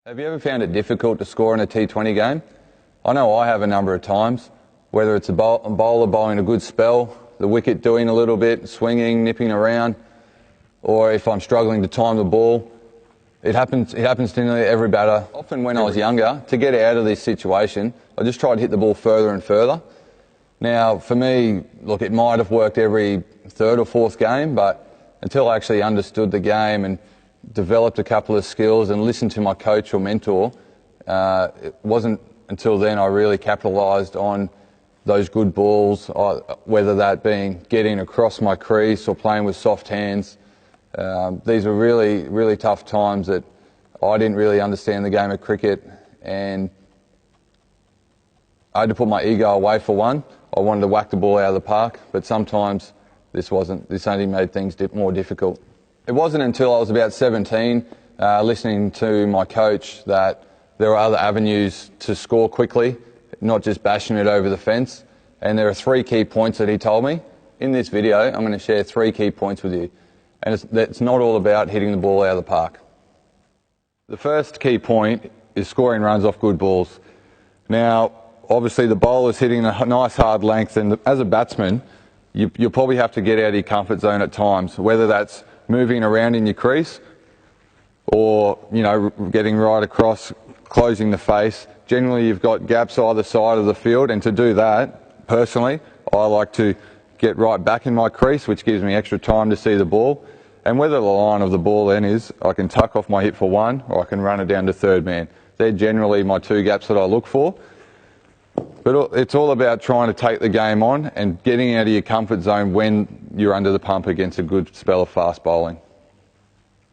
Have you ever found it difficult to score in a T20 game? I know I have a number of times, whether it's a bowler bowling a good spell, the wicket doing a little bit, swinging, nipping around, or if I'm struggling to time the ball. It happens to nearly every batter. Often when I was younger, to get out of this situation, I just tried to hit the ball further and further. Now, for me, look, it might have worked every third or fourth game, but until I actually understood the game and developed a couple of skills and listened to my coach or mentor, it wasn't until then I really capitalised on those good balls, whether that being getting across my crease or playing with soft hands. These are really, really tough times that I didn't really understand the game of cricket, and I had to put my ego away for one. I wanted to whack the ball out of the park, but sometimes this only made things more difficult. It wasn't until I was about 17, listening to my coach, that there were other avenues to score quickly, not just bashing it over the fence. And there are 3 key points that he told me. In this video, I'm going to share 3 key points with you. And it's not all about hitting the ball out of the park. The first key point is scoring runs off good balls. Now, obviously the bowler's hitting a nice hard length, and as a batsman, you'll probably have to get out of your comfort zone at times, whether that's moving around in your crease or, getting right across, closing the face. Generally, you've got gaps either side of the field, and to do that, personally, I like to get right back in my crease, which gives me extra time to see the ball. And whether the line of the ball then is, I can tuck off my hip for one, or I can run it down to third man. They're generally my 2 gaps that I look for. But it's all about trying to take the game on and getting out of your comfort zone when you're under the pump against a good spell of fast bowling.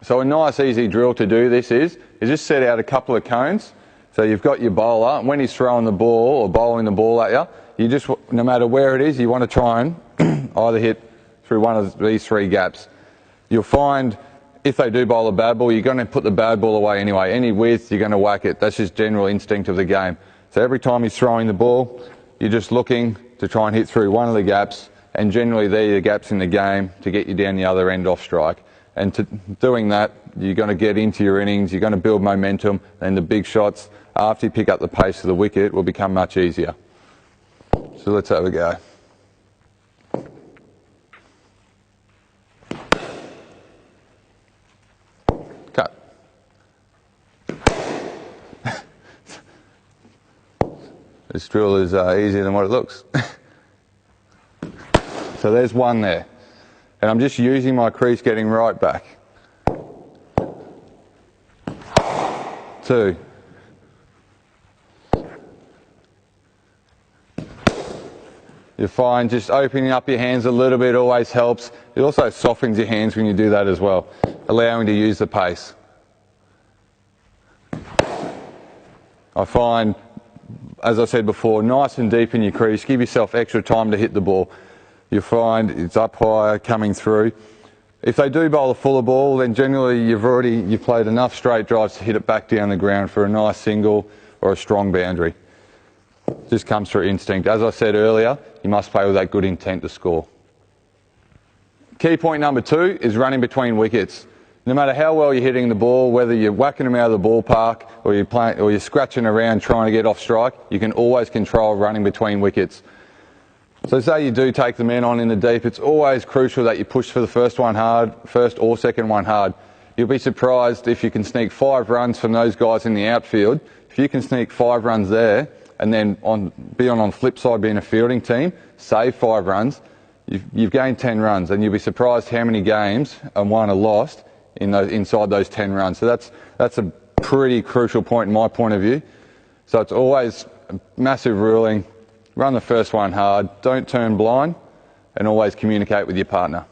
So a nice easy drill to do this is just set out a couple of cones. So you've got your bowler, and when he's throwing the ball or bowling the ball at you, no matter where it is, you want to try and either hit through one of these 3 gaps. You'll find if they do bowl a bad ball, you're going to put the bad ball away anyway. Any width, you're going to whack it. That's just general instinct of the game. So every time he's throwing the ball, you're just looking to try and hit through one of the gaps, and generally they're the gaps in the game to get you down the other end off strike. And to doing that, you're going to get into your innings, you're going to build momentum, and the big shots, after you pick up the pace of the wicket, will become much easier. So let's have a go. Cut. This drill is easier than what it looks. So there's one there. And I'm just using my crease, getting right back. 2. You find just opening up your hands a little bit always helps. It also softens your hands when you do that as well, allowing to use the pace. I find, as I said before, nice and deep in your crease. Give yourself extra time to hit the ball. You'll find it's up higher, coming through. If they do bowl a fuller ball, then generally you've played enough straight drives to hit it back down the ground for a nice single or a strong boundary. Just comes through instinct. As I said earlier, you must play with that good intent to score. Key point number 2 is running between wickets. No matter how well you're hitting the ball, whether you're whacking them out of the ballpark or you're scratching around trying to get off strike, you can always control running between wickets. So say you do take the men on in the deep, it's always crucial that you push for the first or second one hard. You'll be surprised if you can sneak 5 runs from those guys in the outfield. If you can sneak 5 runs there and then on the flip side being a fielding team, save 5 runs, you've gained 10 runs, and you'll be surprised how many games and won or lost inside those 10 runs. So that's a pretty crucial point in my point of view. So it's always a massive ruling. Run the first one hard, don't turn blind, and always communicate with your partner.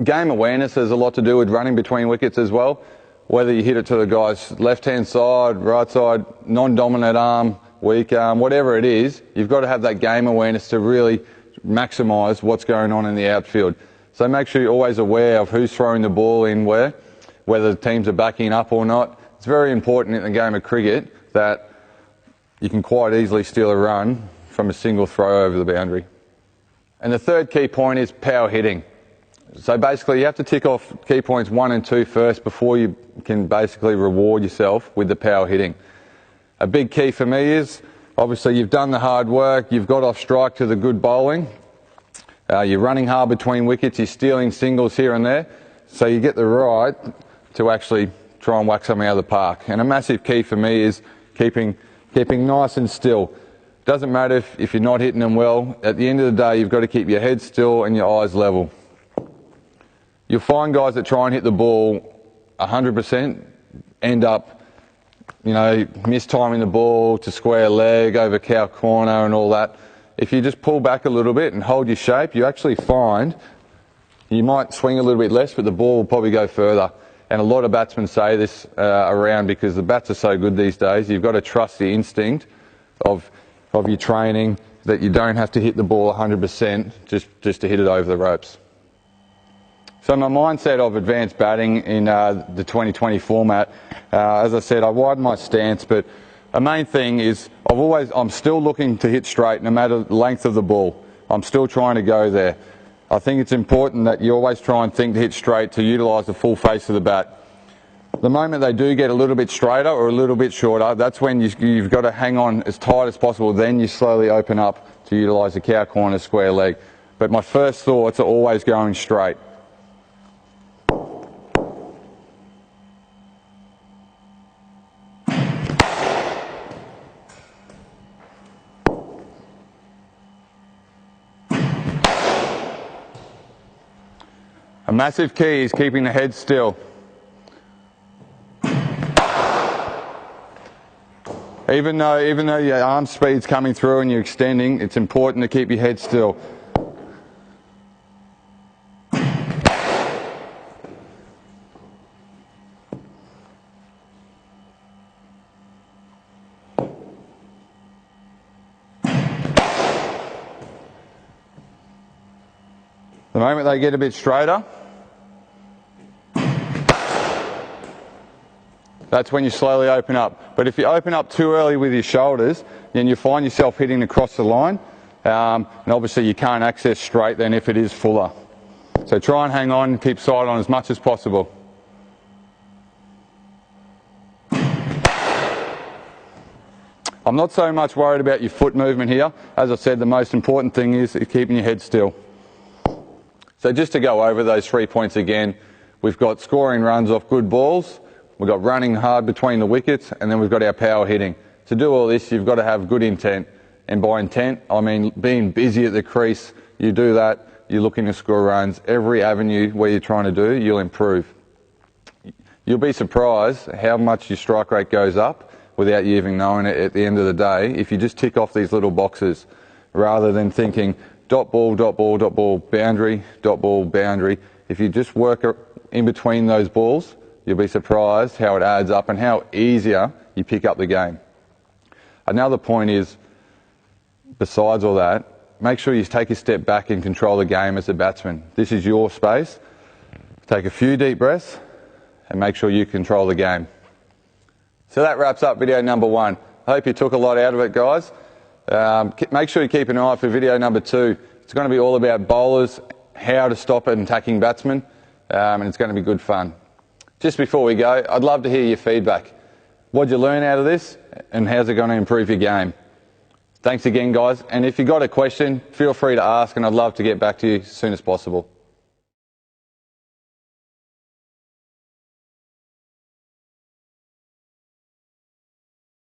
Game awareness has a lot to do with running between wickets as well. Whether you hit it to the guy's left-hand side, right side, non-dominant arm, weak arm, whatever it is, you've got to have that game awareness to really maximise what's going on in the outfield. So make sure you're always aware of who's throwing the ball in where, whether the teams are backing up or not. It's very important in the game of cricket that you can quite easily steal a run from a single throw over the boundary. And the third key point is power hitting. So basically you have to tick off key points 1 and 2 first before you can basically reward yourself with the power hitting. A big key for me is, obviously you've done the hard work, you've got off strike to the good bowling, you're running hard between wickets, you're stealing singles here and there, so you get the right to actually try and whack something out of the park. And a massive key for me is keeping nice and still. Doesn't matter if you're not hitting them well, at the end of the day you've got to keep your head still and your eyes level. You'll find guys that try and hit the ball 100% end up, mistiming the ball to square leg, over cow corner and all that. If you just pull back a little bit and hold your shape, you actually find you might swing a little bit less, but the ball will probably go further. And a lot of batsmen say this around because the bats are so good these days. You've got to trust the instinct of your training that you don't have to hit the ball 100% just to hit it over the ropes. So my mindset of advanced batting in the 2020 format, as I said, I widen my stance, but a main thing is I'm still looking to hit straight no matter the length of the ball. I'm still trying to go there. I think it's important that you always try and think to hit straight to utilise the full face of the bat. The moment they do get a little bit straighter or a little bit shorter, that's when you've got to hang on as tight as possible. Then you slowly open up to utilise the cow corner, square leg. But my first thoughts are always going straight. A massive key is keeping the head still. Even though your arm speed's coming through and you're extending, it's important to keep your head still. The moment they get a bit straighter, that's when you slowly open up. But if you open up too early with your shoulders, then you find yourself hitting across the line. And obviously you can't access straight then if it is fuller. So try and hang on and keep sight on as much as possible. I'm not so much worried about your foot movement here. As I said, the most important thing is keeping your head still. So just to go over those 3 points again, we've got scoring runs off good balls, we've got running hard between the wickets, and then we've got our power hitting. To do all this, you've got to have good intent. And by intent, I mean being busy at the crease. You do that, you're looking to score runs. Every avenue where you're trying to do, you'll improve. You'll be surprised how much your strike rate goes up without you even knowing it at the end of the day if you just tick off these little boxes rather than thinking dot ball, dot ball, dot ball, boundary, dot ball, boundary. If you just work in between those balls, you'll be surprised how it adds up and how easier you pick up the game. Another point is, besides all that, make sure you take a step back and control the game as a batsman. This is your space. Take a few deep breaths and make sure you control the game. So that wraps up video number 1. I hope you took a lot out of it, guys. Make sure you keep an eye out for video number 2. It's going to be all about bowlers, how to stop an attacking batsman, and it's going to be good fun. Just before we go, I'd love to hear your feedback. What did you learn out of this, and how's it going to improve your game? Thanks again, guys, and if you've got a question, feel free to ask, and I'd love to get back to you as soon as possible.